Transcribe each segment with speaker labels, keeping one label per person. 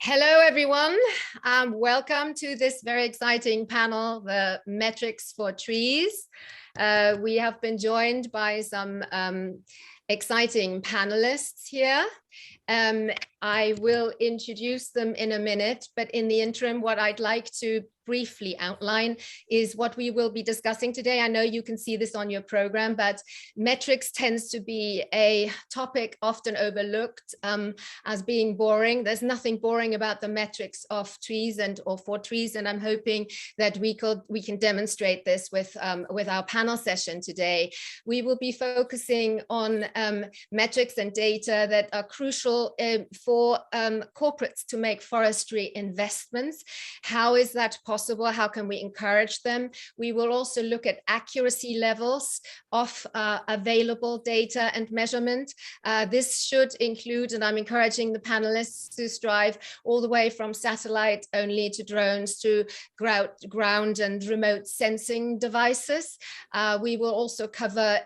Speaker 1: Hello, everyone. Welcome to this very exciting panel, the Metrics for Trees. We have been joined by some exciting panelists here. I will introduce them in a minute, but in the interim, what I'd like to briefly outline is what we will be discussing today. I know you can see this on your program, but metrics tends to be a topic often overlooked as being boring. There's nothing boring about the metrics of trees or for trees, and I'm hoping that we can demonstrate this with our panel session today. We will be focusing on metrics and data that are crucial for corporates to make forestry investments. How is that possible? How can we encourage them? We will also look at accuracy levels of available data and measurement. This should include, and I'm encouraging the panelists to strive all the way from satellite only to drones to ground and remote sensing devices. We will also cover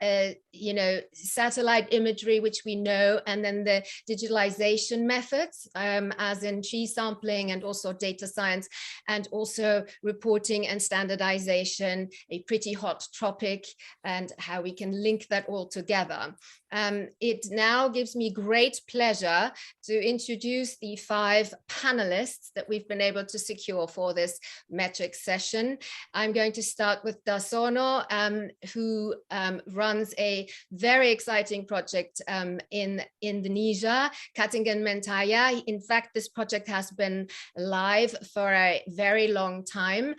Speaker 1: satellite imagery, which we know, and then the digitalization methods, as in tree sampling and also data science, and also reporting and standardization, a pretty hot topic, and how we can link that all together. It now gives me great pleasure to introduce the 5 panelists that we've been able to secure for this metrics session. I'm going to start with Dharsono, who runs a very exciting project in Indonesia, Katingan Mentaya. In fact, this project has been live for a very long time.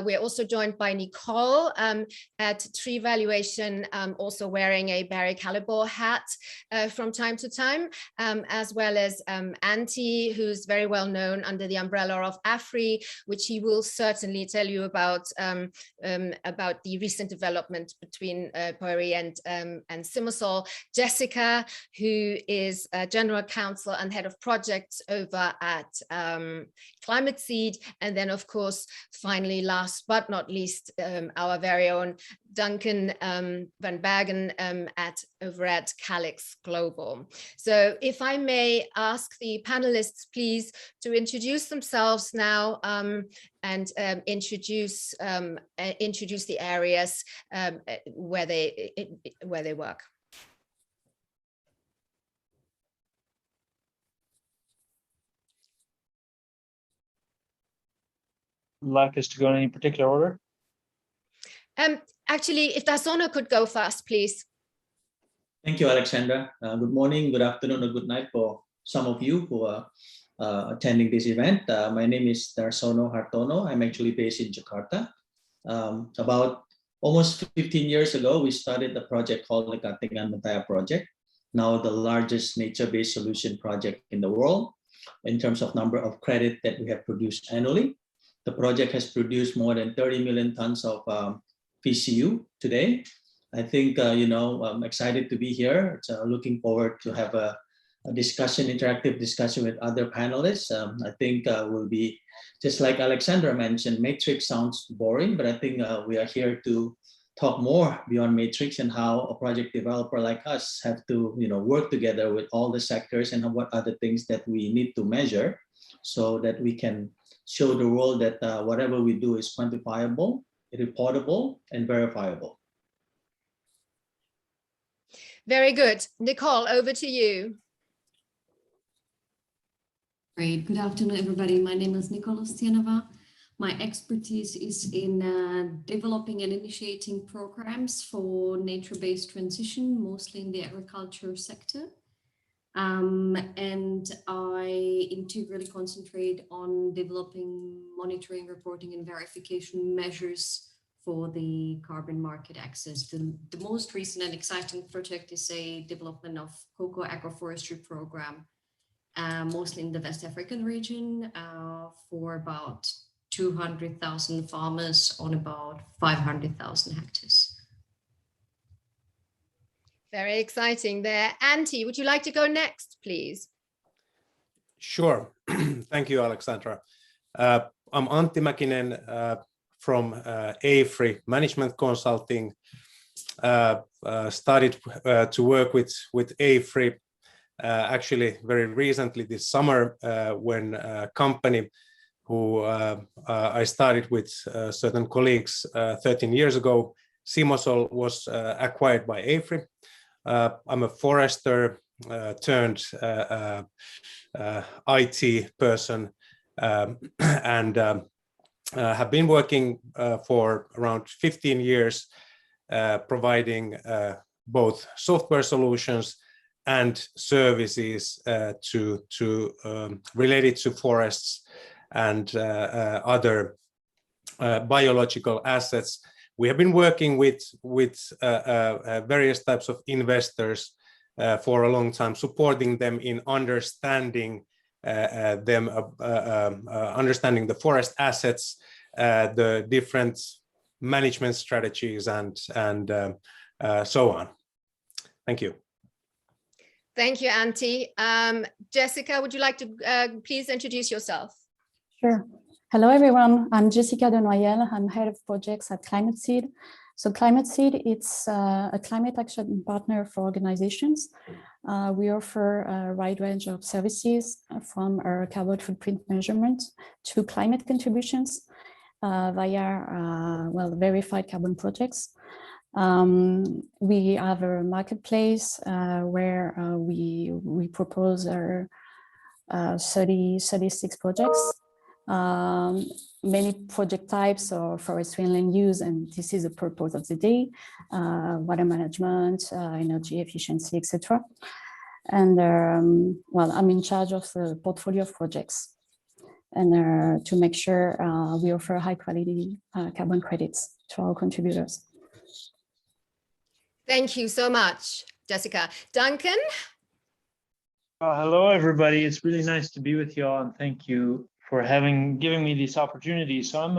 Speaker 1: We're also joined by Nikol at Treevaluation, also wearing a Barry Callebaut hat from time to time, as well as Antti, who's very well known under the umbrella of Afry, which he will certainly tell you about the recent development between Pori and Simosol. Jessica, who is General Counsel and Head of Projects over at ClimateSeed, and then of course, finally, last but not least, our very own Duncan van Bergen over at Calyx Global. So if I may ask the panelists, please, to introduce themselves now and introduce the areas where they work.
Speaker 2: Like us to go in any particular order?
Speaker 1: Actually, if Dharsono could go first, please.
Speaker 3: Thank you, Alexandra. Good morning, good afternoon, or good night for some of you who are attending this event. My name is Dharsono Hartono. I'm actually based in Jakarta. About almost 15 years ago, we started a project called the Katingan Mentaya project, now the largest nature-based solution project in the world in terms of number of credit that we have produced annually. The project has produced more than 30 million tons of PCU today. I think, I'm excited to be here. Looking forward to have a interactive discussion with other panelists. I think we'll be, just like Alexandra mentioned, matrix sounds boring, but I think we are here to talk more beyond matrix and how a project developer like us have to, work together with all the sectors and what other things that we need to measure so that we can show the world that whatever we do is quantifiable, reportable, and verifiable.
Speaker 1: Very good. Nikol, over to you.
Speaker 4: Great. Good afternoon, everybody. My name is Nikol Ostianova. My expertise is in developing and initiating programs for nature-based transition, mostly in the agriculture sector. And I integrally concentrate on developing monitoring, reporting, and verification measures for the carbon market access. The most recent and exciting project is a development of cocoa agroforestry program, mostly in the West African region, for about 200,000 farmers on about 500,000 hectares.
Speaker 1: Very exciting there. Antti, would you like to go next, please?
Speaker 5: Sure. Thank you, Alexandra. I'm Antti Makinen from Afry Management Consulting. Started to work with Afry actually very recently this summer when a company who I started with certain colleagues 13 years ago, Simosol, was acquired by Afry. I'm a forester turned IT person and have been working for around 15 years providing both software solutions and services related to forests and other biological assets. We have been working with various types of investors for a long time, supporting them in understanding understanding the forest assets, the different management strategies, and so on. Thank you.
Speaker 1: Thank you, Antti. Jessica, would you like to please introduce yourself?
Speaker 6: Sure. Hello, everyone. I'm Jessica Denoyelle. I'm head of projects at ClimateSeed. So ClimateSeed, it's a climate action partner for organizations. We offer a wide range of services from our carbon footprint measurement to climate contributions via verified carbon projects. We have a marketplace where we propose our 36 projects. Many project types are forestry and land use, and this is the purpose of the day: water management, energy efficiency, etc. And I'm in charge of the portfolio of projects, and to make sure we offer high quality carbon credits to our contributors.
Speaker 1: Thank you so much, Jessica. Duncan?
Speaker 2: Hello, everybody. It's really nice to be with you all, and thank you for giving me this opportunity. So I'm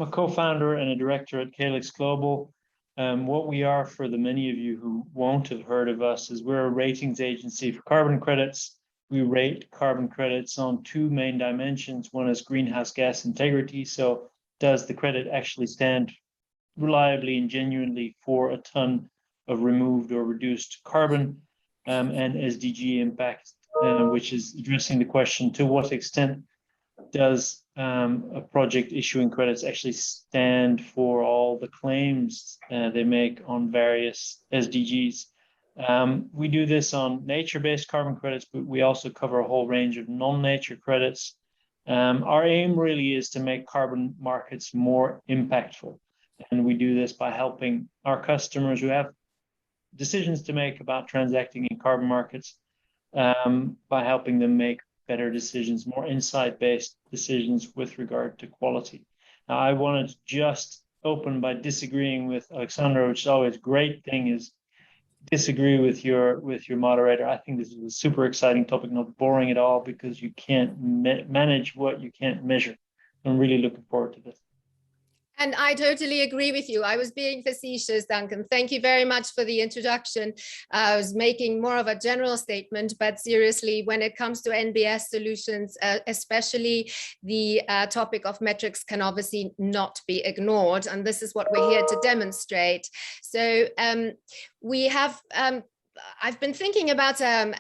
Speaker 2: a co-founder and a director at Calyx Global. What we are, for the many of you who won't have heard of us, is we're a ratings agency for carbon credits. We rate carbon credits on two main dimensions. One is greenhouse gas integrity. So does the credit actually stand reliably and genuinely for a ton of removed or reduced carbon, and SDG impact, which is addressing the question, to what extent does a project issuing credits actually stand for all the claims they make on various SDGs? We do this on nature-based carbon credits, but we also cover a whole range of non-nature credits. Our aim really is to make carbon markets more impactful. And we do this by helping our customers who have decisions to make about transacting in carbon markets, by helping them make better decisions, more insight-based decisions with regard to quality. Now, I wanted to just open by disagreeing with Alexandra, which is always a great thing, is disagree with your moderator. I think this is a super exciting topic, not boring at all, because you can't manage what you can't measure. I'm really looking forward to this.
Speaker 1: And I totally agree with you. I was being facetious, Duncan. Thank you very much for the introduction. I was making more of a general statement, but seriously, when it comes to NBS solutions, especially the topic of metrics can obviously not be ignored. And this is what we're here to demonstrate. So we have I've been thinking about a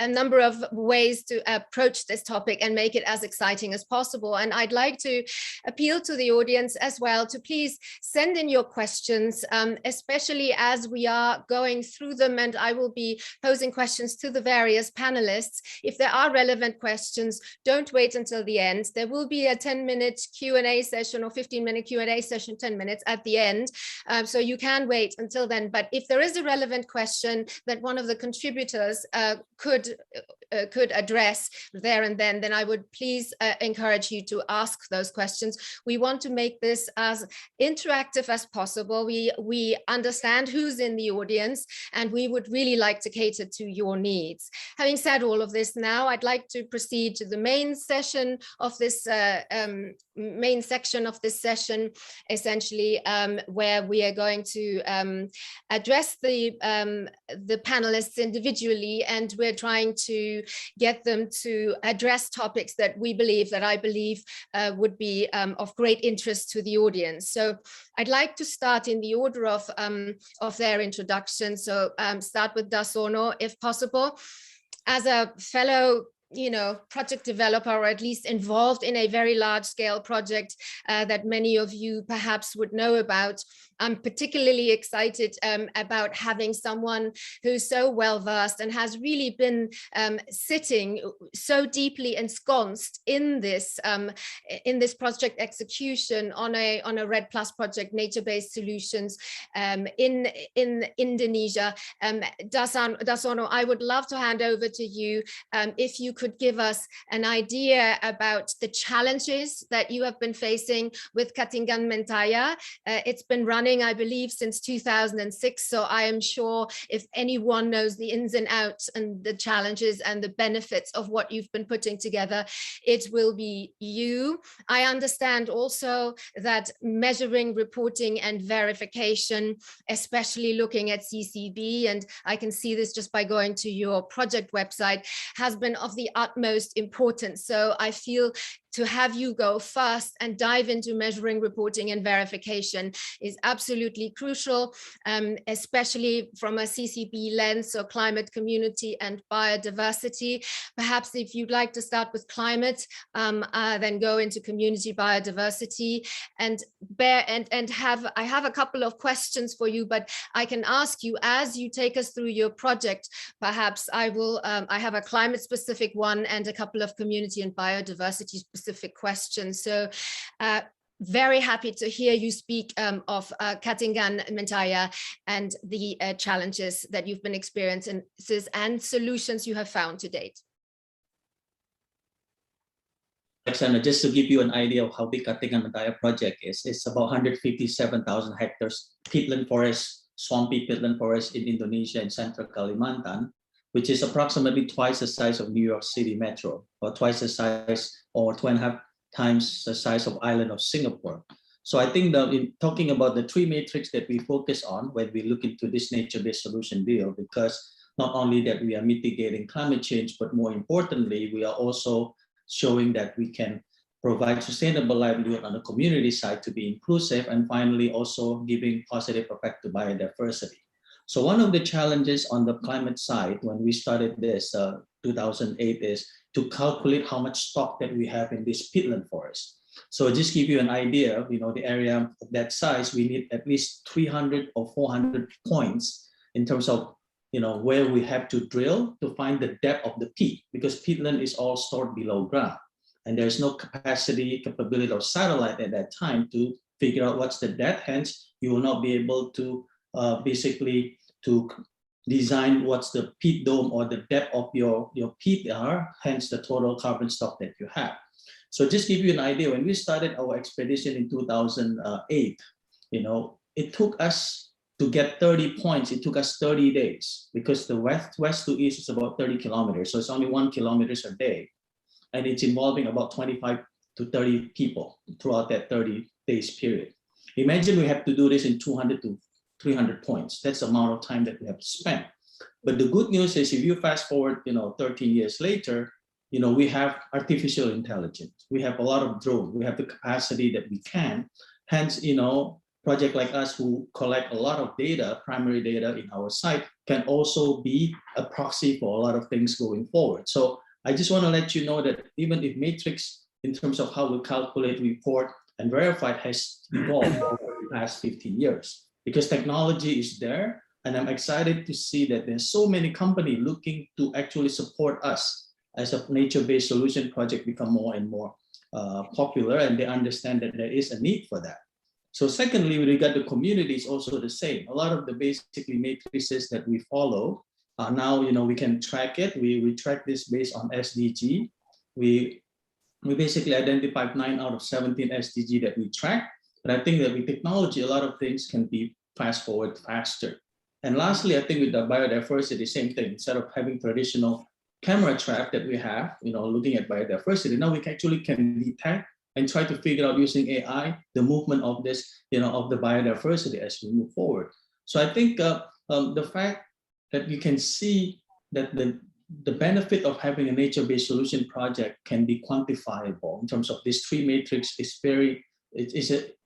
Speaker 1: number of ways to approach this topic and make it as exciting as possible. And I'd like to appeal to the audience as well to please send in your questions, especially as we are going through them, and I will be posing questions to the various panelists. If there are relevant questions, don't wait until the end. There will be a 10-minute Q&A session or 15-minute Q&A session, 10 minutes at the end. So you can wait until then. But if there is a relevant question that one of the contributors could address there and then I would please encourage you to ask those questions. We want to make this as interactive as possible. We understand who's in the audience, and we would really like to cater to your needs. Having said all of this, now I'd like to proceed to the main session of this main section of this session, essentially, where we are going to address the panelists individually, and we're trying to to get them to address topics that I believe would be of great interest to the audience. So I'd like to start in the order of their introduction. So start with Dharsono, if possible. As a fellow project developer, or at least involved in a very large scale project that many of you perhaps would know about, I'm particularly excited about having someone who's so well versed and has really been sitting so deeply ensconced in this project execution on a REDD+ project, nature-based solutions in Indonesia. Dharsono, I would love to hand over to you if you could give us an idea about the challenges that you have been facing with Katingan Mentaya. It's been running, I believe, since 2006. So I am sure if anyone knows the ins and outs and the challenges and the benefits of what you've been putting together, it will be you. I understand also that measuring, reporting, and verification, especially looking at CCB, and I can see this just by going to your project website, has been of the utmost importance. So I feel to have you go first and dive into measuring, reporting, and verification is absolutely crucial, especially from a CCB lens, so climate, community, and biodiversity. Perhaps if you'd like to start with climate, then go into community, biodiversity, and I have a couple of questions for you, but I can ask you as you take us through your project. Perhaps I have a climate specific one and a couple of community and biodiversity specific questions. So very happy to hear you speak of Katingan Mentaya and the challenges that you've been experiencing and solutions you have found to date.
Speaker 3: Alexandra, just to give you an idea of how big Katingan Mentaya project is, it's about 157,000 hectares peatland forest, swampy peatland forest in Indonesia in central Kalimantan, which is approximately twice the size of New York City Metro, or twice the size or 2.5 times the size of island of Singapore. So I think that in talking about the three metrics that we focus on when we look into this nature-based solution deal, because not only that we are mitigating climate change, but more importantly, we are also showing that we can provide sustainable livelihood on the community side to be inclusive, and finally also giving positive effect to biodiversity. So one of the challenges on the climate side when we started this 2008 is to calculate how much stock that we have in this peatland forest. So just give you an idea, the area of that size, we need at least 300 or 400 points in terms of where we have to drill to find the depth of the peat, because peatland is all stored below ground. And there's no capability of satellite at that time to figure out what's the depth. Hence, you will not be able to basically to design what's the peat dome or the depth of your peat are, hence the total carbon stock that you have. So just give you an idea, when we started our expedition in 2008, it took us to get 30 points, it took us 30 days, because the west to east is about 30 kilometers. So it's only 1 kilometer a day. And it's involving about 25 to 30 people throughout that 30 days period. Imagine we have to do this in 200 to 300 points. That's the amount of time that we have to spend. But the good news is, if you fast forward, 13 years later, we have artificial intelligence. We have a lot of drones. We have the capacity that we can. Hence, project like us who collect a lot of data, primary data in our site, can also be a proxy for a lot of things going forward. So I just want to let you know that even if matrix, in terms of how we calculate, report, and verify, has evolved over the past 15 years. Because technology is there, and I'm excited to see that there's so many companies looking to actually support us as a nature-based solution project become more and more popular, and they understand that there is a need for that. So secondly, with regard to community, it's also the same. A lot of the basically matrices that we follow are now, we can track it. We track this based on SDG. We basically identified 9 out of 17 SDG that we track. But I think that with technology, a lot of things can be fast forward faster. And lastly, I think with the biodiversity, same thing. Instead of having traditional camera trap that we have, looking at biodiversity, now we actually can detect and try to figure out using AI the movement of this, of the biodiversity as we move forward. So I think the fact that you can see that the the benefit of having a nature-based solution project can be quantifiable in terms of this tree matrix is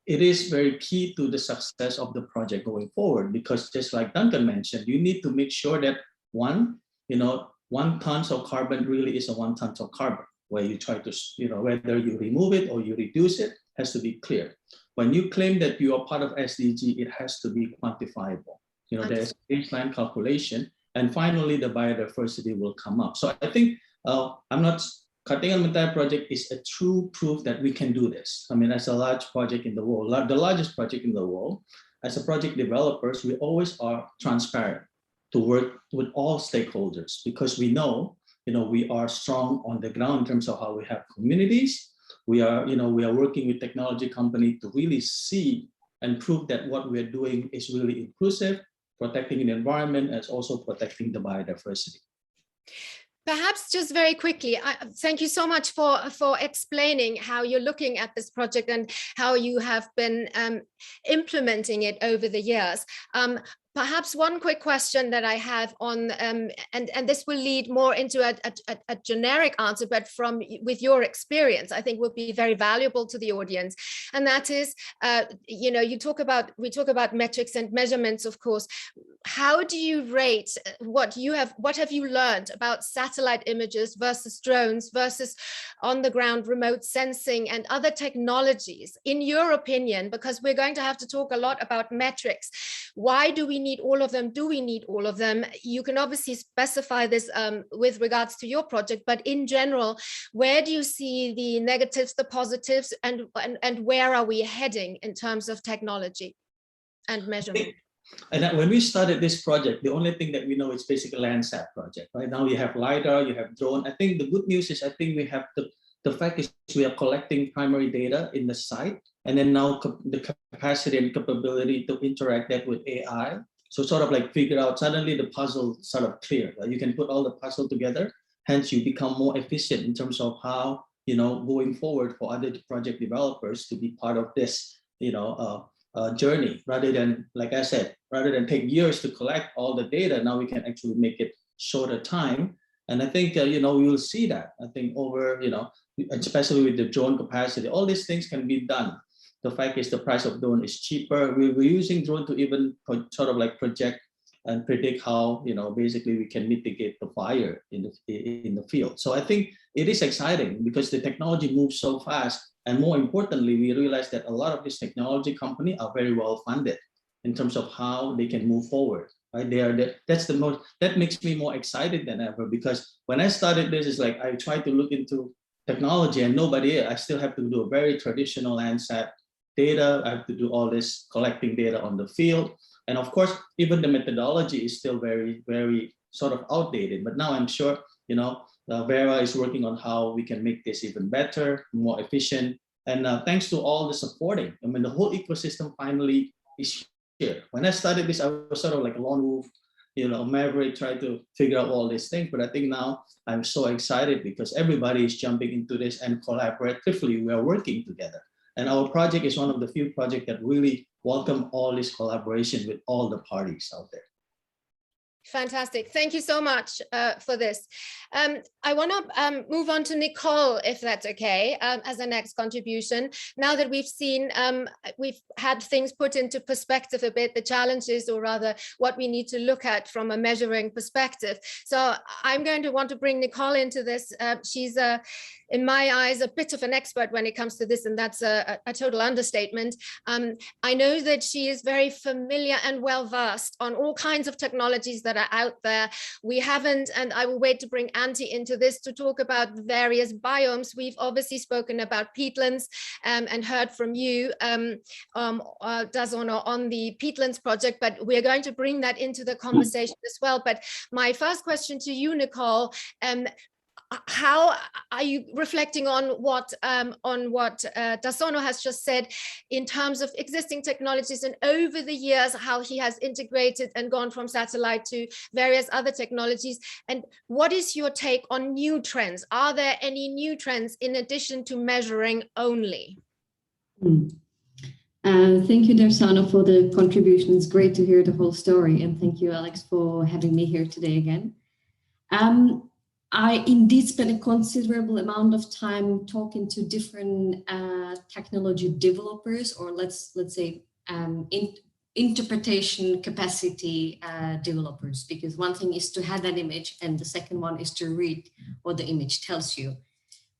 Speaker 3: it is very key to the success of the project going forward, because just like Duncan mentioned, you need to make sure that 1 ton of carbon really is a 1 ton of carbon, where you try to, whether you remove it or you reduce it has to be clear. When you claim that you are part of SDG, it has to be quantifiable. There's a baseline calculation, and finally the biodiversity will come up. So I think I'm not cutting on the entire project is a true proof that we can do this. I mean, as a large project in the world, the largest project in the world, as a project developers, we always are transparent to work with all stakeholders, because we know, we are strong on the ground in terms of how we have communities. We are working with technology company to really see and prove that what we're doing is really inclusive, protecting the environment, as also protecting the biodiversity.
Speaker 1: Perhaps just very quickly, thank you so much for explaining how you're looking at this project and how you have been implementing it over the years. Perhaps one quick question that I have on, and this will lead more into a generic answer, but with your experience, I think would be very valuable to the audience. And that is, we talk about metrics and measurements, of course. How do you rate what have you learned about satellite images versus drones versus on the ground remote sensing and other technologies, in your opinion? Because we're going to have to talk a lot about metrics. Why do we need all of them? Do we need all of them? You can obviously specify this with regards to your project, but in general, where do you see the negatives, the positives, and where are we heading in terms of technology and measurement?
Speaker 3: And when we started this project, the only thing that we know is basically a Landsat project. Right now you have LiDAR, you have drone. I think the good news is we have the fact is we are collecting primary data in the site, and then now the capacity and capability to interact that with AI. So sort of like figure out, suddenly the puzzle sort of clear. Right? You can put all the puzzle together, hence you become more efficient in terms of how, going forward for other project developers to be part of this, journey, rather than, like I said, rather than take years to collect all the data, now we can actually make it shorter time. And I think, we will see that. I think over, especially with the drone capacity, all these things can be done. The fact is the price of drone is cheaper. We're using drone to even sort of like project and predict how, basically we can mitigate the fire in the field. So I think it is exciting because the technology moves so fast. And more importantly, we realize that a lot of these technology companies are very well funded in terms of how they can move forward. Right? That makes me more excited than ever, because when I started this, it's like I tried to look into technology and I still have to do a very traditional Landsat data. I have to do all this collecting data on the field. And of course, even the methodology is still very, very sort of outdated. But now I'm sure, Vera is working on how we can make this even better, more efficient. And thanks to all the supporting, the whole ecosystem finally is here. When I started this, I was sort of like a lone wolf, maverick, trying to figure out all these things. But I think now I'm so excited because everybody is jumping into this, and collaboratively we are working together. And our project is one of the few projects that really welcome all this collaboration with all the parties out there.
Speaker 1: Fantastic. Thank you so much for this. I want to move on to Nikol, if that's okay, as a next contribution. Now that we've had things put into perspective a bit, the challenges, or rather what we need to look at from a measuring perspective. So I'm going to want to bring Nikol into this. She's in my eyes, a bit of an expert when it comes to this, and that's a total understatement. I know that she is very familiar and well-versed on all kinds of technologies that are out there. We haven't, and I will wait to bring Antti into this to talk about various biomes. We've obviously spoken about peatlands and heard from you, Dharsono, on the peatlands project, but we're going to bring that into the conversation as well. But my first question to you, Nikol, how are you reflecting on what Dharsono has just said in terms of existing technologies, and over the years how he has integrated and gone from satellite to various other technologies? And what is your take on new trends? Are there any new trends in addition to measuring only?
Speaker 4: Thank you, Dharsono, for the contribution. It's great to hear the whole story, and thank you, Alex, for having me here today again. I indeed spent a considerable amount of time talking to different technology developers, or let's say interpretation capacity developers, because one thing is to have an image and the second one is to read what the image tells you,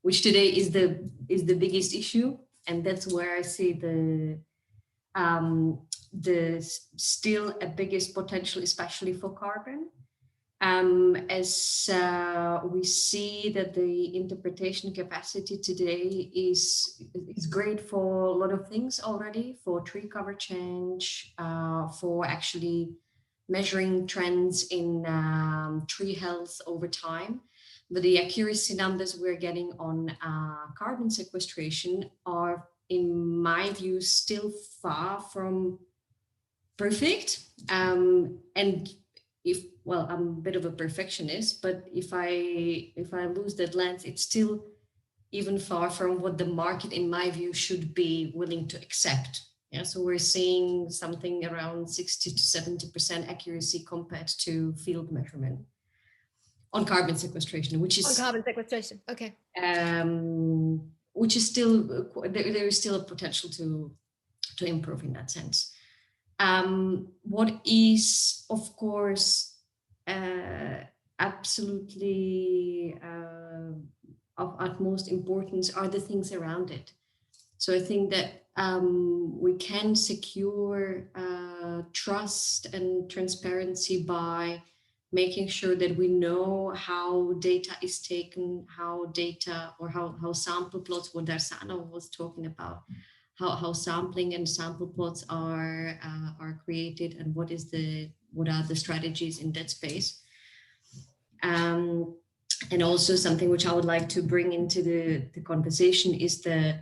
Speaker 4: which today is the biggest issue. And that's where I see the still a biggest potential, especially for carbon. As we see that the interpretation capacity today is great for a lot of things already, for tree cover change, for actually measuring trends in tree health over time. But the accuracy numbers we're getting on carbon sequestration are, in my view, still far from perfect. And well, I'm a bit of a perfectionist, but if I lose that lens, it's still even far from what the market, in my view, should be willing to accept. Yeah, so we're seeing something around 60 to 70% accuracy compared to field measurement on carbon sequestration, which is
Speaker 1: on carbon sequestration. Okay.
Speaker 4: Which is still there is still a potential to improve in that sense. What is, of course, absolutely of utmost importance are the things around it. So I think that we can secure trust and transparency by making sure that we know how data is taken, how sample plots, what Dharsono was talking about, how sampling and sample plots are created, and what are the strategies in that space. And also something which I would like to bring into the conversation is the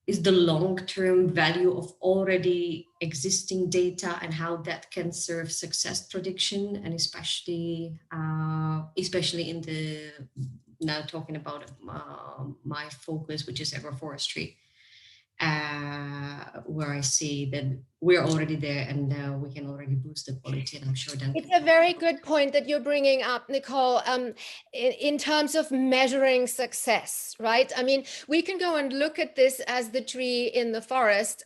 Speaker 4: long-term value of already existing data and how that can serve success prediction, and especially in the, now talking about my focus, which is agroforestry, where I see that we're already there and we can already boost the quality. And I'm sure Duncan.
Speaker 1: It's a very good point that you're bringing up, Nikol, in terms of measuring success, right? I mean, we can go and look at this as the tree in the forest,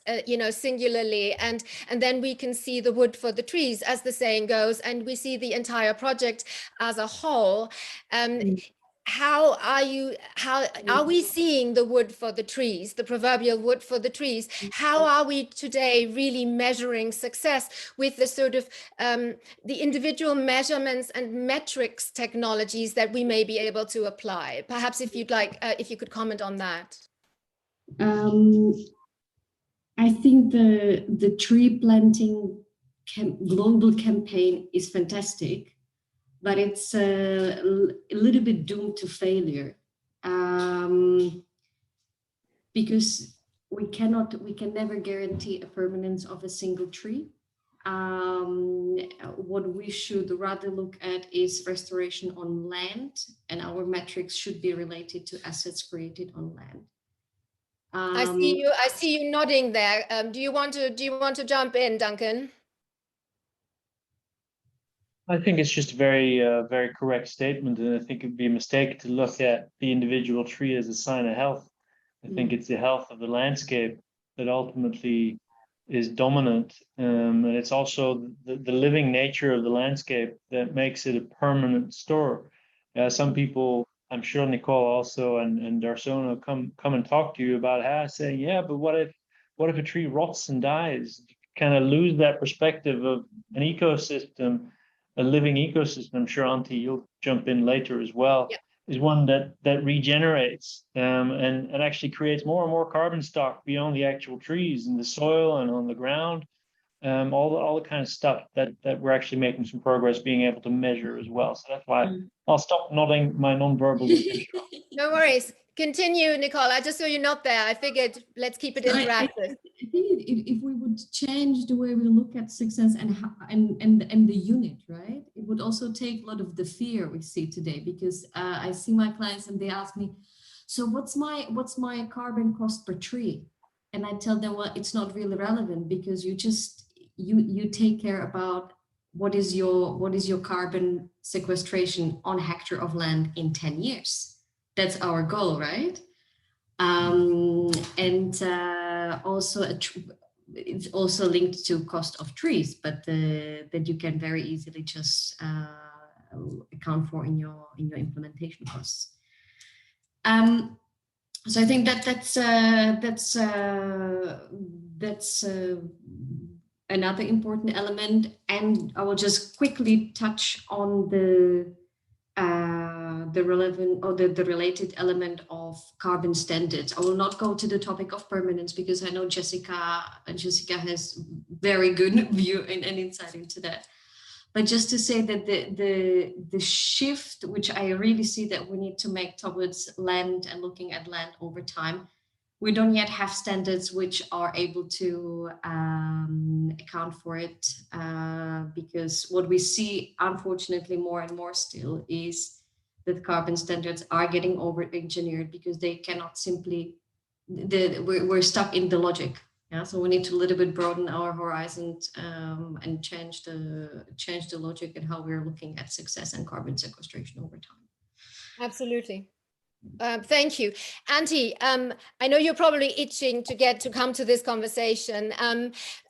Speaker 1: singularly, and then we can see the wood for the trees, as the saying goes, and we see the entire project as a whole. How are we seeing the wood for the trees, the proverbial wood for the trees? How are we today really measuring success with the sort of the individual measurements and metrics technologies that we may be able to apply? Perhaps if you'd like, if you could comment on that.
Speaker 4: I think the tree planting global campaign is fantastic, but it's a little bit doomed to failure, because we can never guarantee a permanence of a single tree. What we should rather look at is restoration on land, and our metrics should be related to assets created on land.
Speaker 1: I see you nodding there. Do you want to jump in, Duncan?
Speaker 2: I think it's just a very correct statement, and I think it'd be a mistake to look at the individual tree as a sign of health. I think it's the health of the landscape that ultimately is dominant, and it's also the living nature of the landscape that makes it a permanent store. Some people, I'm sure Nikol also and Dharsono come and talk to you about how I say, yeah, but what if a tree rots and dies? You kind of lose that perspective of an ecosystem. A living ecosystem, I'm sure Antti, you'll jump in later as well, yeah, is one that regenerates and actually creates more and more carbon stock beyond the actual trees in the soil and on the ground, all the kind of stuff that we're actually making some progress being able to measure as well. So that's why I'll stop nodding my non-verbal.
Speaker 1: No worries. Continue, Nikol. I just saw you not there. I figured let's keep it interactive.
Speaker 4: I think if we would change the way we look at success and the unit, right? It would also take a lot of the fear we see today, because I see my clients and they ask me, so what's my carbon cost per tree? And I tell them, well, it's not really relevant, because you take care about what is your carbon sequestration on hectare of land in 10 years? That's our goal, right? And also it's also linked to cost of trees, but that you can very easily just account for in your implementation costs. So I think that's another important element, and I will just quickly touch on the relevant or the related element of carbon standards. I will not go to the topic of permanence because I know Jessica has very good view and insight into that. But just to say that the shift, which I really see that we need to make towards land and looking at land over time, we don't yet have standards which are able to account for it, because what we see, unfortunately, more and more still is that carbon standards are getting over-engineered because they cannot simply, we're stuck in the logic. Yeah, so we need to a little bit broaden our horizons and change the logic and how we're looking at success and carbon sequestration over time.
Speaker 1: Absolutely. Thank you. Antti, I know you're probably itching to come to this conversation,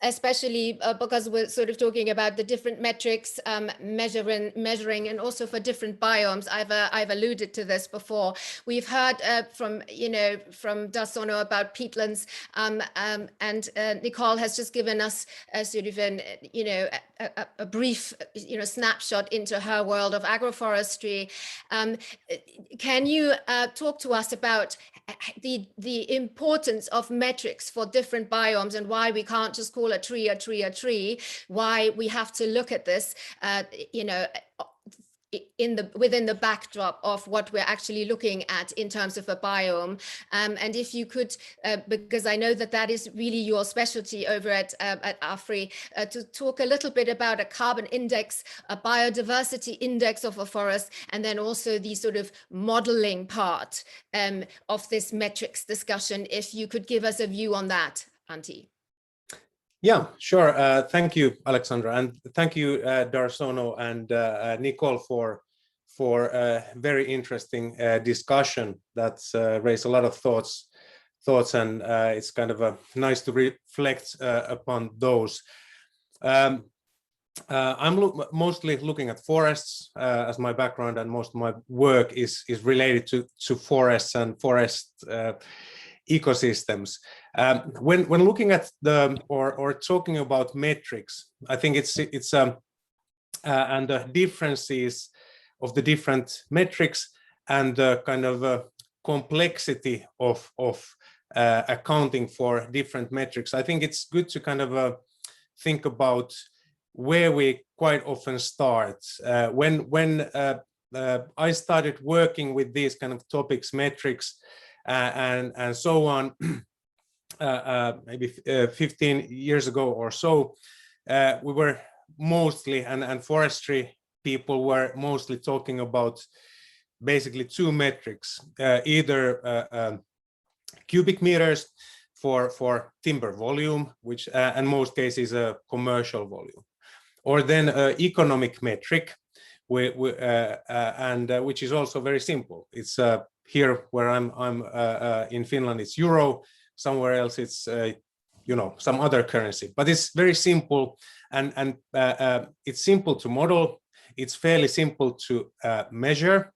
Speaker 1: especially because we're sort of talking about the different metrics, measuring, and also for different biomes. I've alluded to this before. We've heard from Dharsono about peatlands, and Nikol has just given us a sort of a brief snapshot into her world of agroforestry. Can you talk to us about the importance of metrics for different biomes and why we can't just call a tree, why we have to look at this, within the backdrop of what we're actually looking at in terms of a biome. And if you could, because I know that is really your specialty over at Afry, to talk a little bit about a carbon index, a biodiversity index of a forest, and then also the sort of modeling part of this metrics discussion, if you could give us a view on that, Antti.
Speaker 5: Yeah, sure. Thank you, Alexandra, and thank you, Dharsono and Nikol, for a very interesting discussion that's raised a lot of thoughts, and it's kind of nice to reflect upon those. I'm mostly looking at forests as my background, and most of my work is related to forests and forest ecosystems. When looking at or talking about metrics, I think it's and the differences of the different metrics and the kind of complexity of accounting for different metrics. I think it's good to kind of think about where we quite often start. When I started working with these kind of topics, metrics, and so on, maybe 15 years ago or so, we were mostly, and forestry people were mostly talking about basically two metrics, either cubic meters for timber volume, which in most cases a commercial volume, or then economic metric, and which is also very simple. It's here where I'm in Finland, it's euro. Somewhere else, it's some other currency. But it's very simple, and it's simple to model. It's fairly simple to measure.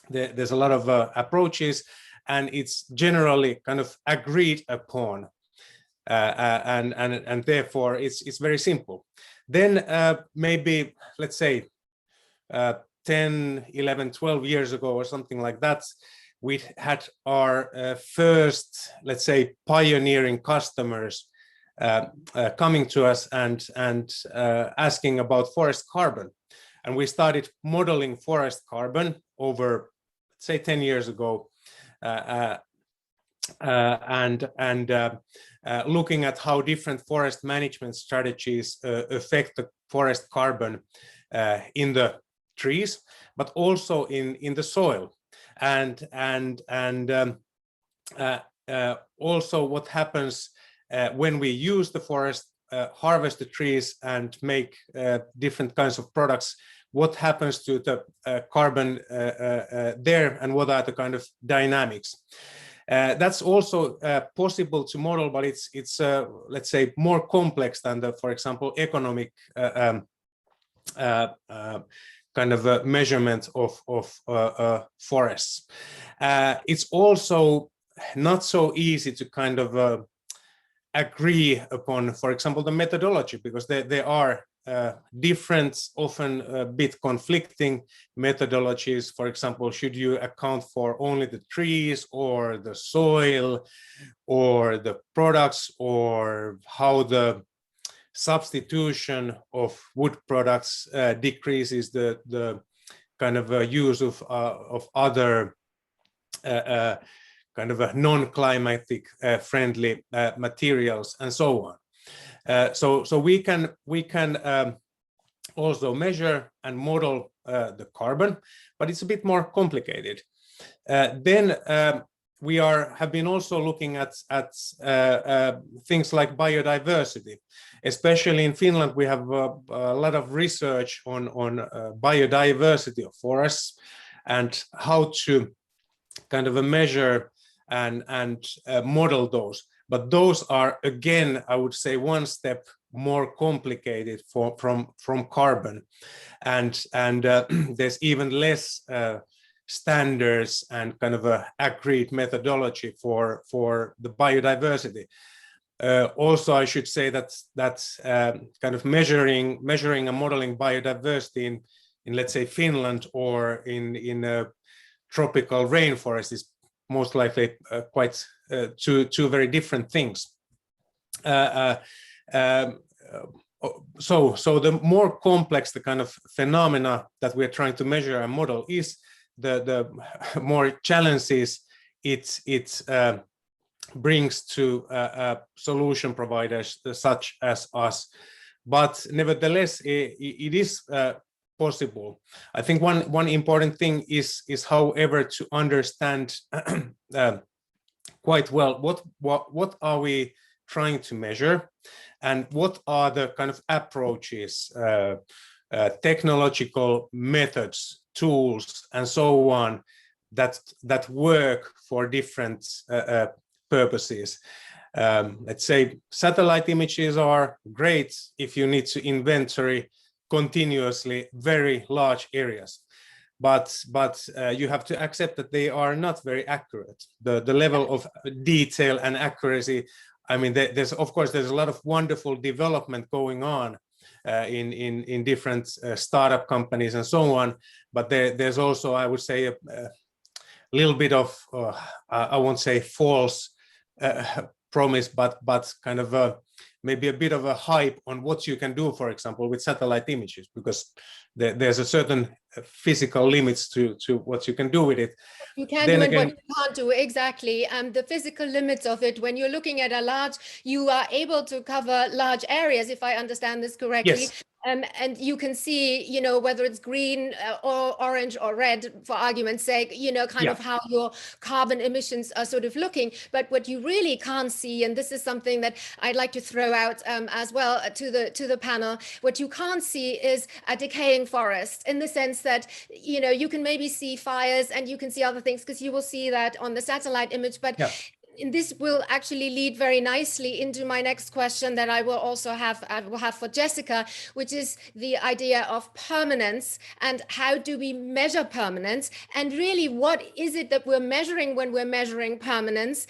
Speaker 5: There's a lot of approaches, and it's generally kind of agreed upon, and therefore it's very simple. Then maybe, let's say, 10, 11, 12 years ago or something like that, we had our first, let's say, pioneering customers coming to us and asking about forest carbon. And we started modeling forest carbon over, say, 10 years ago, and looking at how different forest management strategies affect the forest carbon in the trees, but also in the soil, and also what happens when we use the forest harvest the trees and make different kinds of products, what happens to the carbon there, and what are the kind of dynamics. That's also possible to model, but it's let's say more complex than the, for example, economic kind of a measurement of forests. It's also not so easy to kind of agree upon, for example, the methodology, because there are different, often a bit conflicting methodologies. For example, should you account for only the trees or the soil or the products, or how the substitution of wood products decreases the kind of use of other kind of non-climatic friendly materials, and so on. So we can also measure and model the carbon, but it's a bit more complicated. Then we have been also looking at things like biodiversity. Especially in Finland, we have a lot of research on biodiversity of forests and how to kind of measure and model those. But those are, again, I would say, one step more complicated from carbon, and there's even less standards and kind of a agreed methodology for the biodiversity. Also, I should say that kind of measuring and modeling biodiversity in let's say Finland or in a tropical rainforest is most likely quite two very different things. So the more complex the kind of phenomena that we're trying to measure and model is, the more challenges it brings to solution providers such as us. But nevertheless, it is possible. I think one important thing is however to understand quite well what are we trying to measure, and what are the kind of approaches, technological methods, tools, and so on that work for different purposes. Let's say satellite images are great if you need to inventory continuously very large areas, but you have to accept that they are not very accurate. The level of detail and accuracy, I mean, there's of course there's a lot of wonderful development going on in different startup companies and so on, but there's also, I would say, a little bit of I won't say false promise, but kind of maybe a bit of a hype on what you can do, for example, with satellite images, because there's a certain physical limits to what you can do with it.
Speaker 1: You can do and what you can't do, exactly. The physical limits of it, when you're looking at a large, you are able to cover large areas, if I understand this correctly.
Speaker 5: Yes.
Speaker 1: And you can see, you know, whether it's green or orange or red, for argument's sake, you know, kind of how your carbon emissions are sort of looking. But what you really can't see, and this is something that I'd like to throw out as well to the panel, what you can't see is a decaying forest, in the sense that, you know, you can maybe see fires and you can see other things, because you will see that on the satellite image. But and this will actually lead very nicely into my next question that I will also have for Jessica, which is the idea of permanence, and how do we measure permanence, and really what is it that we're measuring when we're measuring permanence?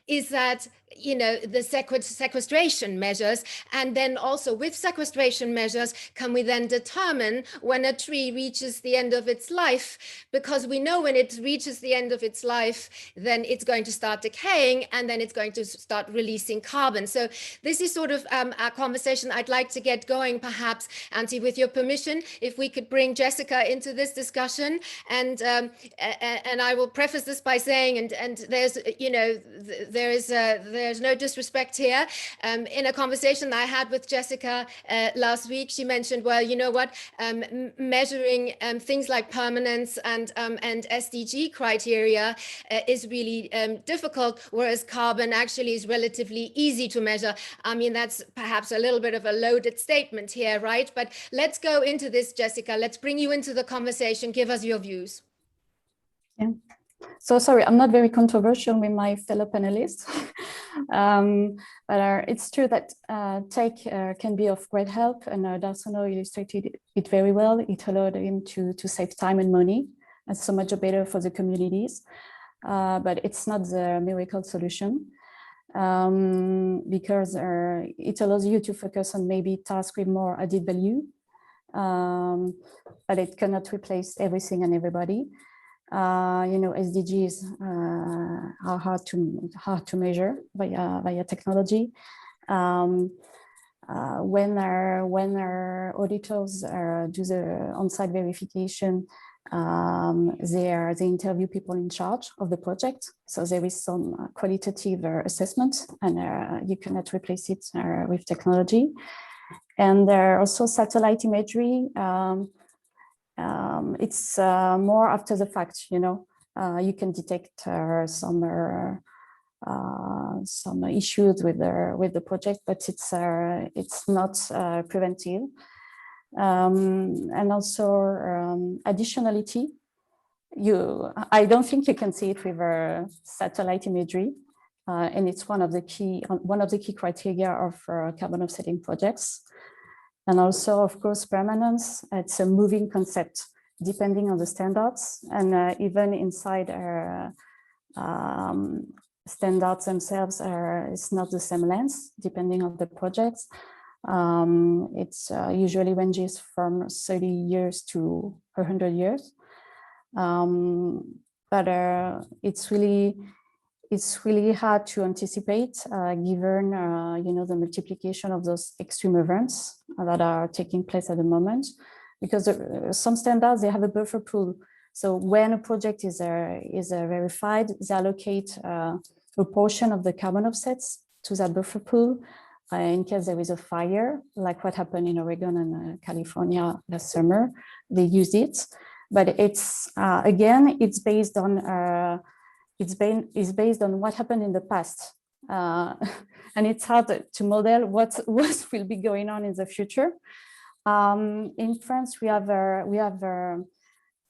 Speaker 1: Is that, you know, the sequestration measures, and then also with sequestration measures, can we then determine when a tree reaches the end of its life? Because we know when it reaches the end of its life, then it's going to start decaying, and then it's going to start releasing carbon. So this is sort of a conversation I'd like to get going, perhaps, Antti, with your permission, if we could bring Jessica into this discussion. And I will preface this by saying, and there's, you know, there there's no disrespect here. In a conversation I had with Jessica last week, she mentioned, well, you know what, measuring things like permanence and SDG criteria is really difficult, whereas carbon actually is relatively easy to measure. I mean, that's perhaps a little bit of a loaded statement here, right? But let's go into this, Jessica. Let's bring you into the conversation. Give us your views.
Speaker 6: Yeah. So sorry, I'm not very controversial with my fellow panelists, but it's true that tech can be of great help, and Dharsono illustrated it very well. It allowed him to save time and money, and so much better for the communities. But it's not the miracle solution, because it allows you to focus on maybe tasks with more added value, but it cannot replace everything and everybody. You know, SDGs are hard to measure via technology. When our auditors do the on-site verification, they interview people in charge of the project. So there is some qualitative assessment, and you cannot replace it with technology. And there are also satellite imagery. It's more after the fact, you know. You can detect some issues with the project, but it's not preventive. And also additionality. I don't think you can see it with satellite imagery, and it's one of the key criteria of carbon offsetting projects. And also, of course, permanence. It's a moving concept depending on the standards, and even inside our standards themselves, it's not the same length depending on the projects. It's usually ranges from 30 years to 100 years. But it's really hard to anticipate, given you know, the multiplication of those extreme events that are taking place at the moment, because some standards, they have a buffer pool. So when a project is verified, they allocate a portion of the carbon offsets to that buffer pool in case there is a fire, like what happened in Oregon and California last summer. They use it, but it's again, it's based on what happened in the past, and it's hard to model what will be going on in the future. In France, we have a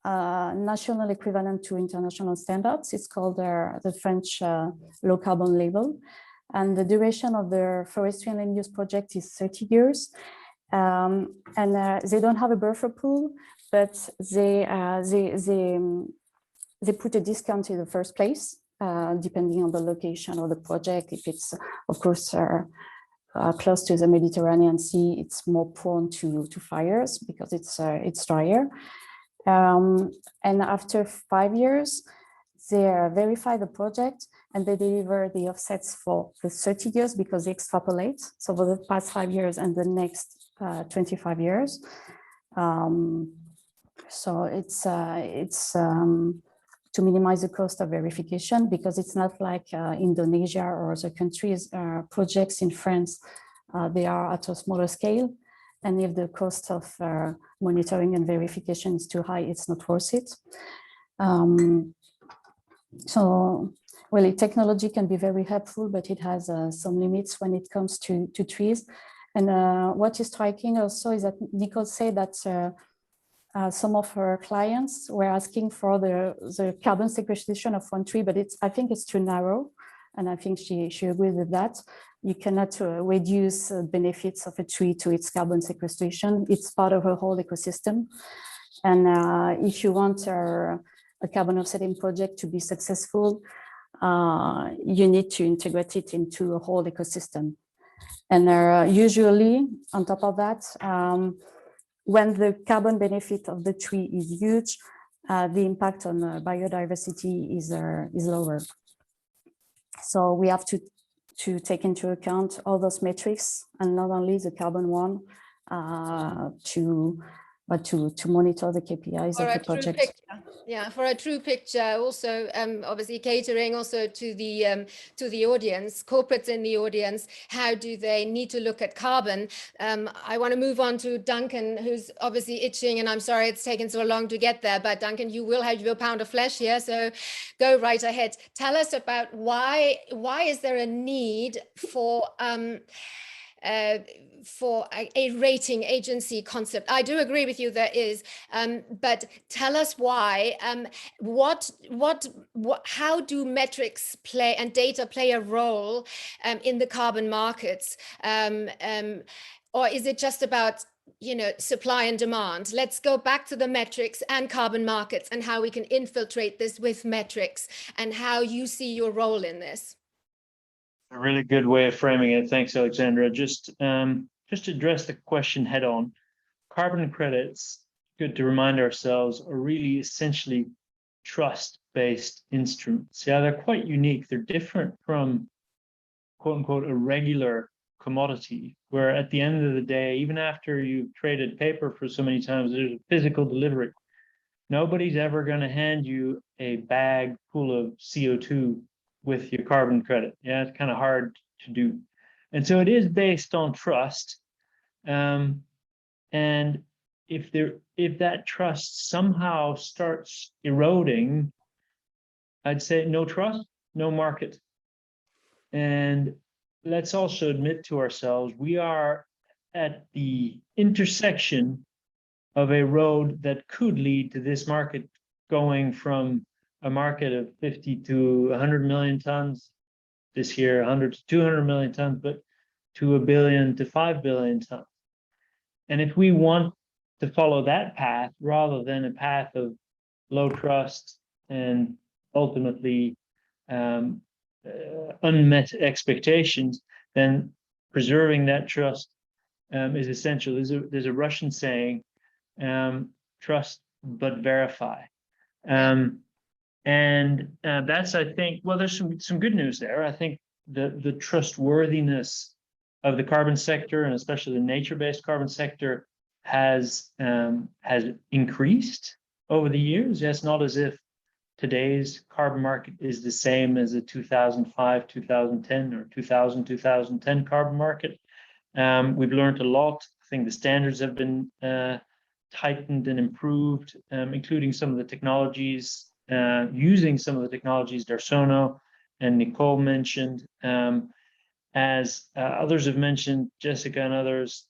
Speaker 6: national equivalent to international standards. It's called the French low carbon label, and the duration of the forestry and land use project is 30 years. And they don't have a buffer pool, but they put a discount in the first place, depending on the location of the project. If it's, of course, close to the Mediterranean Sea, it's more prone to fires because it's drier. And after 5 years, they verify the project and they deliver the offsets for the 30 years because they extrapolate. So for the past 5 years and the next 25 years. So it's to minimize the cost of verification, because it's not like Indonesia or other countries. Projects in France, they are at a smaller scale. And if the cost of monitoring and verification is too high, it's not worth it. So, well, technology can be very helpful, but it has some limits when it comes to trees. And what is striking also is that Nikol said that some of her clients were asking for the carbon sequestration of one tree, but I think it's too narrow. And I think she agrees with that. You cannot reduce benefits of a tree to its carbon sequestration. It's part of a whole ecosystem. And if you want a carbon offsetting project to be successful, you need to integrate it into a whole ecosystem. And usually, on top of that, when the carbon benefit of the tree is huge, the impact on biodiversity is lower. So we have to take into account all those metrics, and not only the carbon one, to but to monitor the KPIs of the project.
Speaker 1: Yeah, for a true picture, also obviously catering also to the audience, corporates in the audience. How do they need to look at carbon? I want to move on to Duncan, who's obviously itching, and I'm sorry it's taken so long to get there, but Duncan, you will have your pound of flesh here, so go right ahead. Tell us about why is there a need for a rating agency concept? I do agree with you, there is, but tell us why. How do metrics play and data play a role in the carbon markets, or is it just about supply and demand? Let's go back to the metrics and carbon markets and how we can infiltrate this with metrics and how you see your role in this.
Speaker 2: A really good way of framing it. Thanks, Alexandra. Just address the question head on. Carbon credits, good to remind ourselves, are really essentially trust-based instruments. Yeah, they're quite unique. They're different from, quote unquote, a regular commodity, where at the end of the day, even after you've traded paper for so many times, there's a physical delivery. Nobody's ever going to hand you a bag full of CO2 with your carbon credit. Yeah, it's kind of hard to do. And so it is based on trust. And if that trust somehow starts eroding, I'd say no trust, no market. And let's also admit to ourselves, we are at the intersection of a road that could lead to this market going from a market of 50 to 100 million tons this year, 100 to 200 million tons, but to 1 billion to 5 billion tons. And if we want to follow that path rather than a path of low trust and ultimately unmet expectations, then preserving that trust is essential. There's a Russian saying, trust but verify. And that's, I think, well, there's some good news there. I think the trustworthiness of the carbon sector, and especially the nature-based carbon sector, has increased over the years. It's not as if today's carbon market is the same as a 2005, 2010, or 2000, 2010 carbon market. We've learned a lot. I think the standards have been tightened and improved, including some of the technologies, using some of the technologies Dharsono and Nikol mentioned. As others have mentioned, Jessica and others,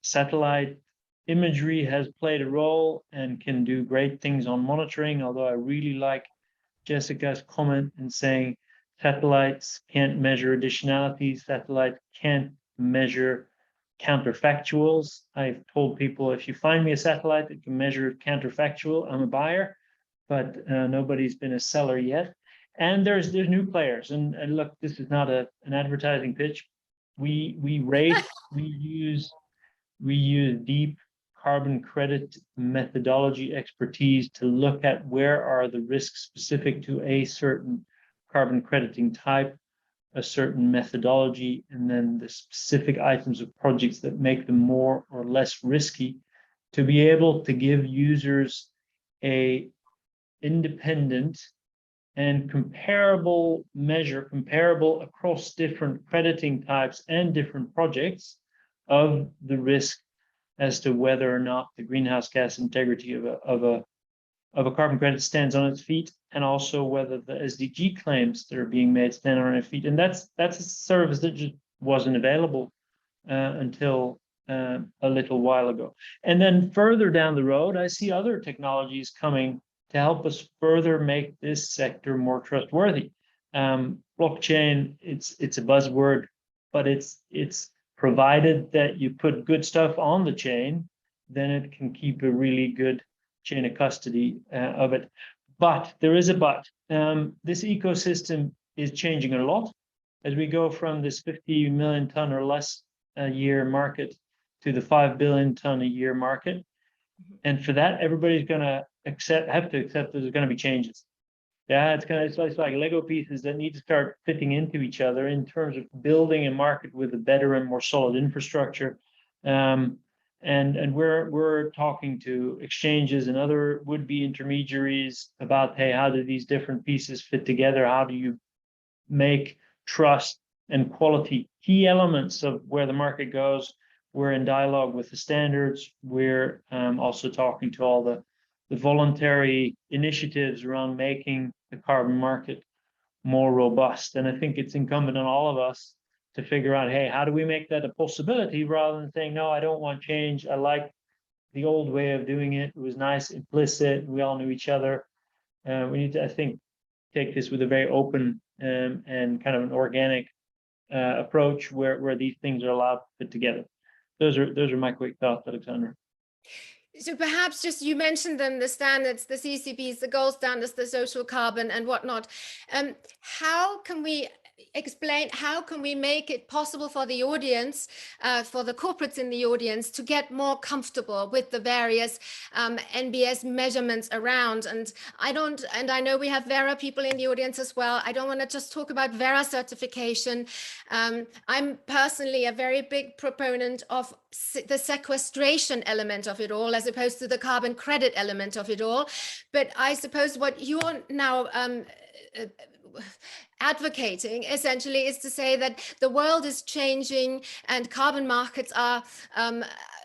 Speaker 2: satellite imagery has played a role and can do great things on monitoring, although I really like Jessica's comment in saying satellites can't measure additionality, satellites can't measure counterfactuals. I've told people, if you find me a satellite that can measure counterfactual, I'm a buyer, but nobody's been a seller yet. And there's new players. And look, this is not an advertising pitch. We rate, we use deep carbon credit methodology expertise to look at where are the risks specific to a certain carbon crediting type, a certain methodology, and then the specific items of projects that make them more or less risky, to be able to give users a independent and comparable measure, comparable across different crediting types and different projects, of the risk as to whether or not the greenhouse gas integrity of a carbon credit stands on its feet, and also whether the SDG claims that are being made stand on their feet. And that's a service that just wasn't available until a little while ago. And then further down the road, I see other technologies coming to help us further make this sector more trustworthy. Blockchain, it's a buzzword, but it's provided that you put good stuff on the chain, then it can keep a really good chain of custody of it. But there is a but. This ecosystem is changing a lot as we go from this 50 million ton or less a year market to the 5 billion ton a year market. And for that, everybody's going to have to accept that there's going to be changes. Yeah, it's like Lego pieces that need to start fitting into each other in terms of building a market with a better and more solid infrastructure. And we're talking to exchanges and other would-be intermediaries about, hey, how do these different pieces fit together? How do you make trust and quality key elements of where the market goes? We're in dialogue with the standards. We're also talking to all the voluntary initiatives around making the carbon market more robust. And I think it's incumbent on all of us to figure out, hey, how do we make that a possibility rather than saying, no, I don't want change. I like the old way of doing it. It was nice, implicit. We all knew each other. We need to, I think, take this with a very open and kind of an organic approach where these things are allowed to fit together. Those are my quick thoughts, Alexandra.
Speaker 1: So perhaps just, you mentioned them, the standards, the CCPs, the gold standards, the social carbon and whatnot. How can we explain, how can we make it possible for the audience, for the corporates in the audience, to get more comfortable with the various NBS measurements around? And I know we have Vera people in the audience as well. I don't want to just talk about Vera certification. I'm personally a very big proponent of the sequestration element of it all, as opposed to the carbon credit element of it all. But I suppose what you're now advocating essentially is to say that the world is changing and carbon markets are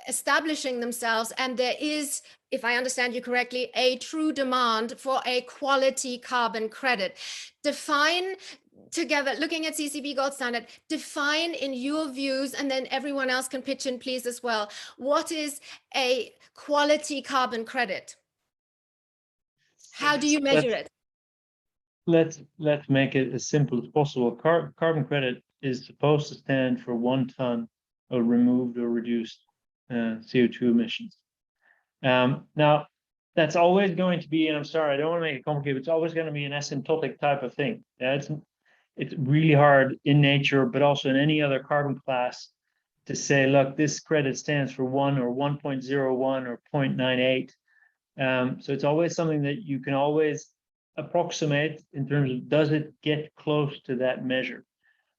Speaker 1: establishing themselves, and there is, if I understand you correctly, a true demand for a quality carbon credit. Define together, looking at CCP gold standard, define in your views, and then everyone else can pitch in please as well, what is a quality carbon credit? How do you measure it?
Speaker 2: Let's make it as simple as possible. Carbon credit is supposed to stand for 1 ton of removed or reduced CO2 emissions. Now, that's always going to be, and I'm sorry, I don't want to make it complicated, it's always going to be an asymptotic type of thing. Yeah, it's really hard in nature, but also in any other carbon class, to say, look, this credit stands for 1 or 1.01 or 0.98. So it's always something that you can always approximate in terms of, does it get close to that measure?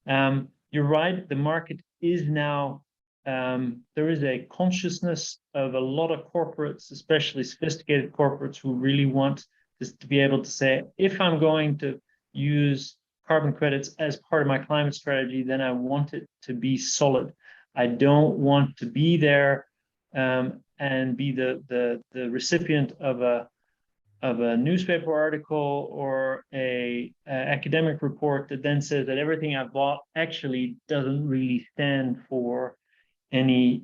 Speaker 2: You're right, the market is now, there is a consciousness of a lot of corporates, especially sophisticated corporates, who really want this to be able to say, if I'm going to use carbon credits as part of my climate strategy, then I want it to be solid. I don't want to be there and be the recipient of a newspaper article or a academic report that then says that everything I've bought actually doesn't really stand for any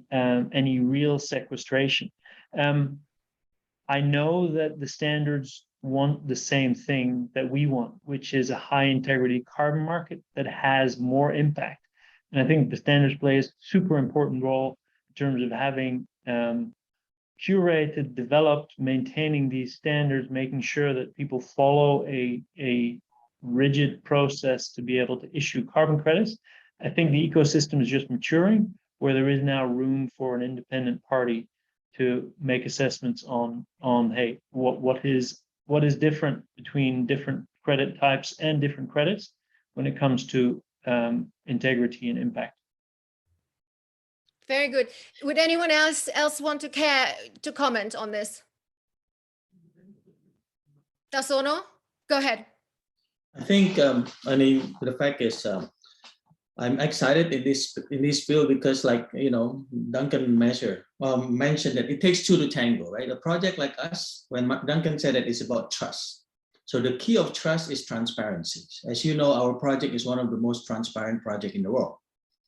Speaker 2: real sequestration. I know that the standards want the same thing that we want, which is a high integrity carbon market that has more impact. And I think the standards play a super important role in terms of having curated, developed, maintaining these standards, making sure that people follow a rigid process to be able to issue carbon credits. I think the ecosystem is just maturing, where there is now room for an independent party to make assessments on hey, what is different between different credit types and different credits when it comes to integrity and impact.
Speaker 1: Very good. Would anyone else want to comment on this? Dharsono, go ahead.
Speaker 3: I think, I mean, the fact is, I'm excited in this field because, like, you know, Duncan mentioned that it takes 2 to tango, right? A project like us, when Duncan said that, it's about trust. So the key of trust is transparency. As you know, our project is one of the most transparent projects in the world.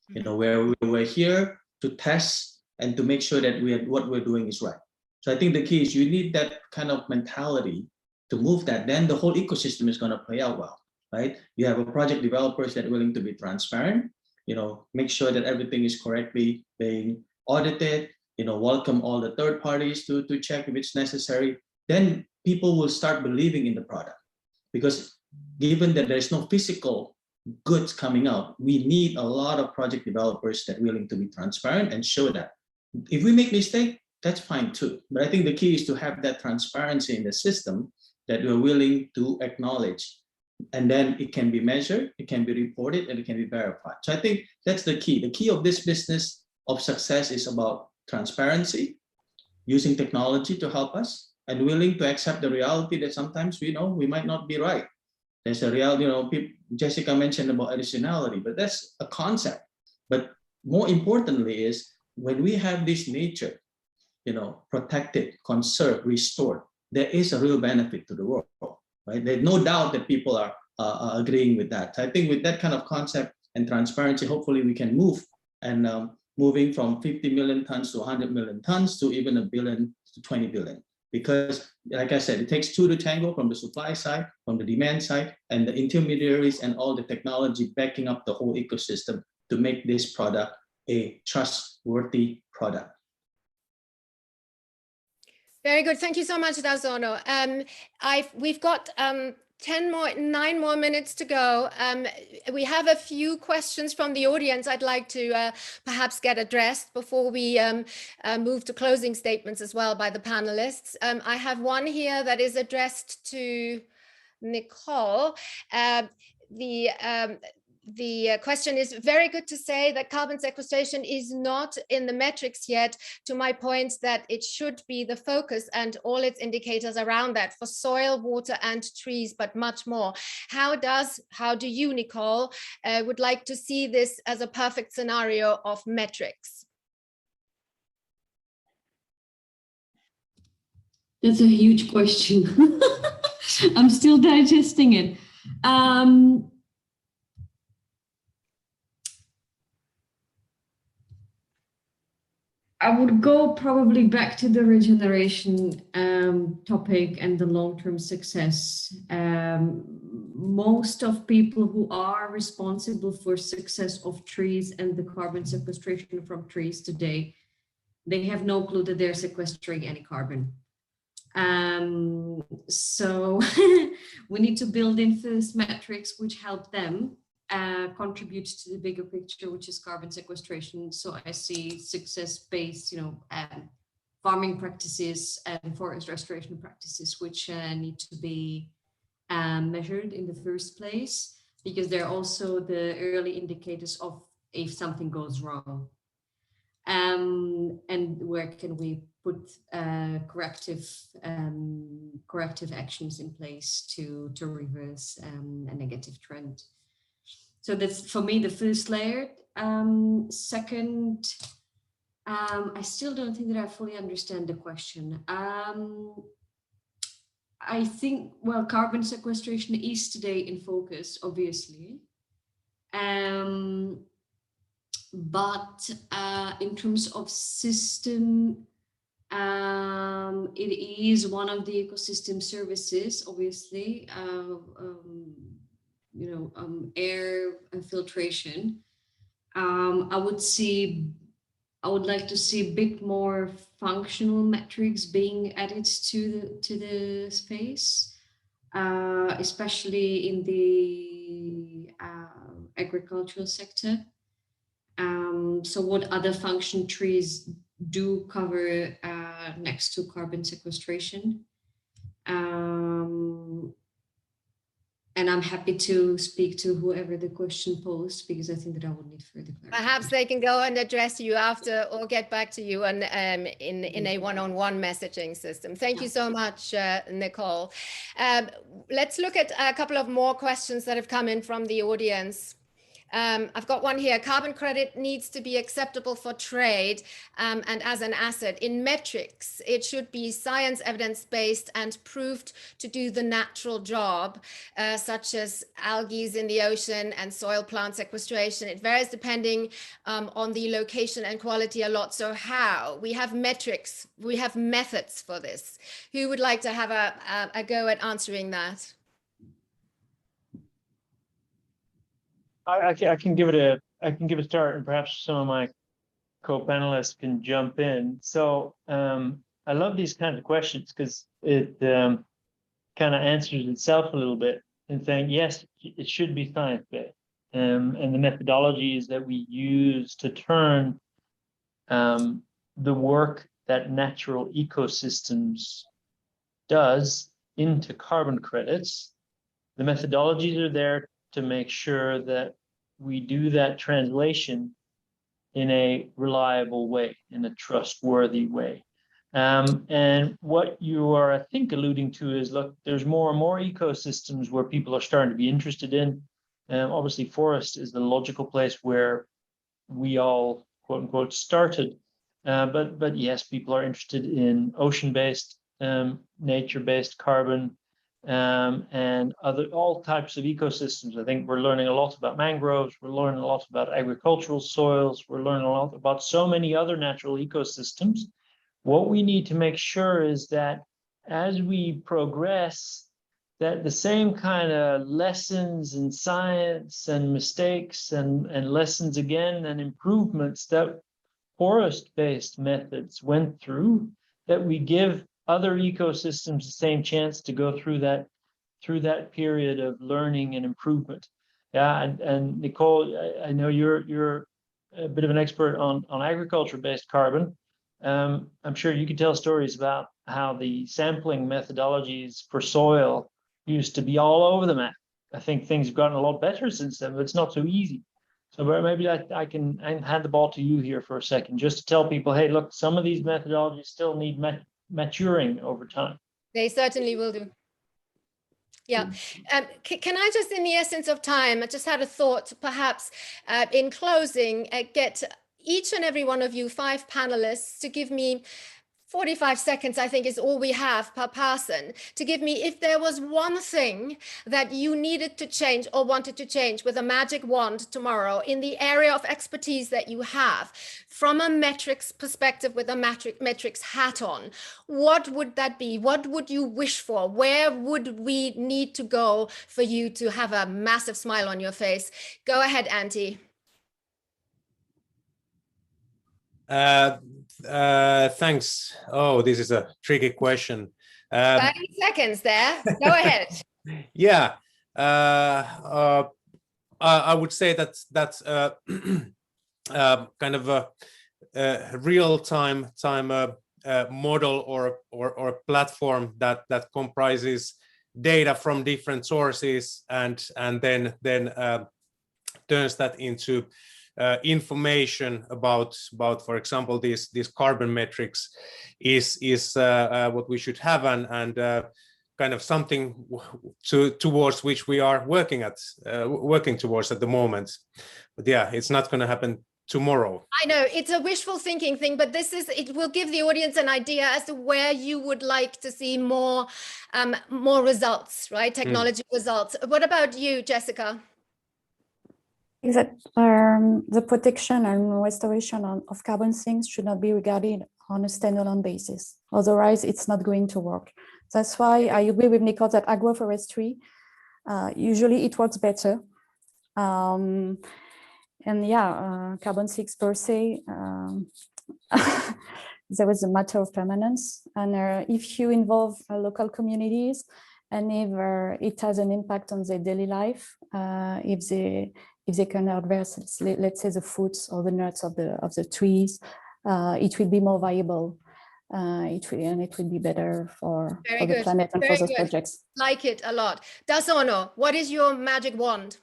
Speaker 3: You know, where we're here to test and to make sure that what we're doing is right. So I think the key is you need that kind of mentality to move that. Then the whole ecosystem is going to play out well, right? You have a project developers that are willing to be transparent, you know, make sure that everything is correctly being audited, you know, welcome all the third parties to check if it's necessary. Then people will start believing in the product, because given that there's no physical goods coming out, we need a lot of project developers that are willing to be transparent and show that. If we make mistake, that's fine too. But I think the key is to have that transparency in the system that we're willing to acknowledge. And then it can be measured, it can be reported, and it can be verified. So I think that's the key. The key of this business of success is about transparency, using technology to help us, and willing to accept the reality that sometimes we might not be right. There's a reality, Jessica mentioned about additionality, but that's a concept. But more importantly is when we have this nature, protected, conserved, restored, there is a real benefit to the world, right? There's no doubt that people are agreeing with that. So I think with that kind of concept and transparency, hopefully we can move and moving from 50 million tons to 100 million tons to even 1 billion to 20 billion. Because like I said, it takes two to tango, from the supply side, from the demand side, and the intermediaries and all the technology backing up the whole ecosystem to make this product a trustworthy product.
Speaker 1: Very good. Thank you so much, Dharsono. We've got 9 more minutes to go. We have a few questions from the audience I'd like to perhaps get addressed before we move to closing statements as well by the panelists. I have one here that is addressed to Nikol. The question is, very good to say that carbon sequestration is not in the metrics yet, to my point that it should be the focus and all its indicators around that for soil, water and trees, but much more. How do you, Nikol, would like to see this as a perfect scenario of metrics?
Speaker 4: That's a huge question. I'm still digesting it. I would go probably back to the regeneration topic and the long-term success. Most of people who are responsible for success of trees and the carbon sequestration from trees today, they have no clue that they're sequestering any carbon. So we need to build in first metrics which help them contribute to the bigger picture, which is carbon sequestration. So I see success-based, farming practices and forest restoration practices, which need to be measured in the first place, because they're also the early indicators of if something goes wrong. And where can we put corrective actions in place to reverse a negative trend. So that's for me the first layer. Second, I still don't think that I fully understand the question. I think, well, carbon sequestration is today in focus, obviously. But in terms of system, it is one of the ecosystem services, obviously. Air filtration. I would like to see a bit more functional metrics being added to the space, especially in the agricultural sector. So what other function trees do cover next to carbon sequestration. And I'm happy to speak to whoever the question posed, because I think that I would need further clarification.
Speaker 1: Perhaps they can go and address you after or get back to you on, in a one-on-one messaging system. Thank you so much, Nikol. Let's look at a couple of more questions that have come in from the audience. I've got one here. Carbon credit needs to be acceptable for trade and as an asset. In metrics, it should be science evidence-based and proved to do the natural job, such as algae in the ocean and soil plant sequestration. It varies depending on the location and quality a lot. So how? We have metrics, we have methods for this. Who would like to have a go at answering that?
Speaker 2: I can give it a start, and perhaps some of my co-panelists can jump in. So I love these kinds of questions because it kind of answers itself a little bit in saying, yes, it should be science-based. And the methodologies that we use to turn the work that natural ecosystems does into carbon credits, the methodologies are there to make sure that we do that translation in a reliable way, in a trustworthy way. And what you are, I think, alluding to is, look, there's more and more ecosystems where people are starting to be interested in. Obviously, forest is the logical place where we all, quote unquote, started. But yes, people are interested in ocean-based, nature-based carbon, and all types of ecosystems. I think we're learning a lot about mangroves. We're learning a lot about agricultural soils. We're learning a lot about so many other natural ecosystems. What we need to make sure is that as we progress, that the same kind of lessons in science and mistakes and lessons again and improvements that forest-based methods went through, that we give other ecosystems the same chance to go through that period of learning and improvement. Yeah, and Nikol, I know you're a bit of an expert on agriculture-based carbon. I'm sure you could tell stories about how the sampling methodologies for soil used to be all over the map. I think things have gotten a lot better since then, but it's not so easy. So maybe I can hand the ball to you here for a second, just to tell people, hey, look, some of these methodologies still need maturing over time.
Speaker 1: They certainly will do. Yeah. Can I just, in the essence of time, I just had a thought, perhaps in closing, get each and every one of you 5 panelists to give me 45 seconds, I think, is all we have per person, to give me, if there was one thing that you needed to change or wanted to change with a magic wand tomorrow in the area of expertise that you have, from a metrics perspective with a metrics hat on, what would that be? What would you wish for? Where would we need to go for you to have a massive smile on your face? Go ahead, Antti.
Speaker 5: Thanks. Oh, this is a tricky question.
Speaker 1: 30 seconds there. Go ahead.
Speaker 5: Yeah, I would say that's kind of a real-time model or platform that comprises data from different sources and then turns that into information about, for example, these carbon metrics is what we should have, and kind of something towards which we are working towards at the moment. But yeah, it's not going to happen tomorrow.
Speaker 1: I know it's a wishful thinking thing, but it will give the audience an idea as to where you would like to see more results, right? Technology results. What about you, Jessica?
Speaker 6: Is that the protection and restoration of carbon sinks should not be regarded on a standalone basis. Otherwise, it's not going to work. That's why I agree with Nikol that agroforestry, usually it works better. And yeah, carbon sinks per se, there is a matter of permanence. And if you involve local communities and if it has an impact on their daily life, if they can harvest, let's say, the fruits or the nuts of the trees, it will be more viable. It will be better for the planet and for those projects.
Speaker 1: Like it a lot. Dharsono, what is your magic wand?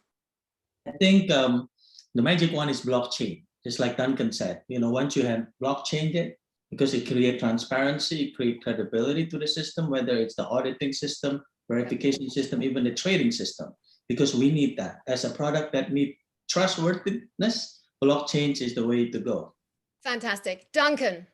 Speaker 3: I think the magic wand is blockchain. Just like Duncan said, once you have blockchain it, because it creates transparency, it creates credibility to the system, whether it's the auditing system, verification system, even the trading system. Because we need that. As a product that needs trustworthiness, blockchain is the way to go.
Speaker 1: Fantastic. Duncan.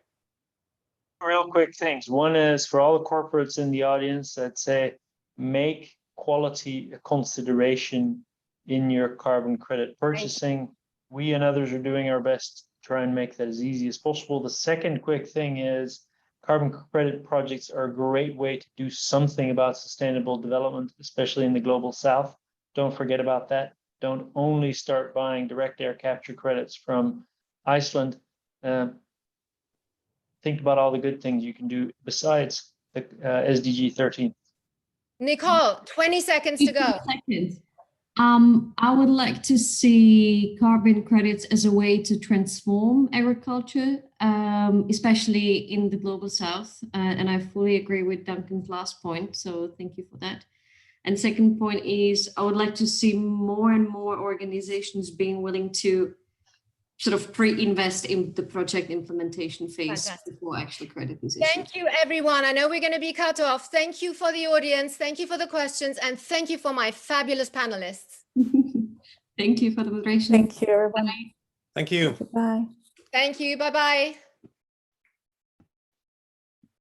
Speaker 2: Real quick things. One is for all the corporates in the audience, I'd say make quality a consideration in your carbon credit purchasing. We and others are doing our best to try and make that as easy as possible. The second quick thing is carbon credit projects are a great way to do something about sustainable development, especially in the global south. Don't forget about that. Don't only start buying direct air capture credits from Iceland. Think about all the good things you can do besides the SDG 13.
Speaker 1: Nikol, 20 seconds to go.
Speaker 4: I would like to see carbon credits as a way to transform agriculture, especially in the global south. And I fully agree with Duncan's last point. So thank you for that. And second point is I would like to see more and more organizations being willing to sort of pre-invest in the project implementation phase
Speaker 1: Fantastic.
Speaker 4: before actually credit is
Speaker 1: Thank you, everyone. I know we're going to be cut off. Thank you for the audience. Thank you for the questions. And thank you for my fabulous panelists.
Speaker 4: Thank you for the moderation.
Speaker 6: Thank you, everyone.
Speaker 5: Thank you.
Speaker 6: Bye.
Speaker 1: Thank you. Bye-bye.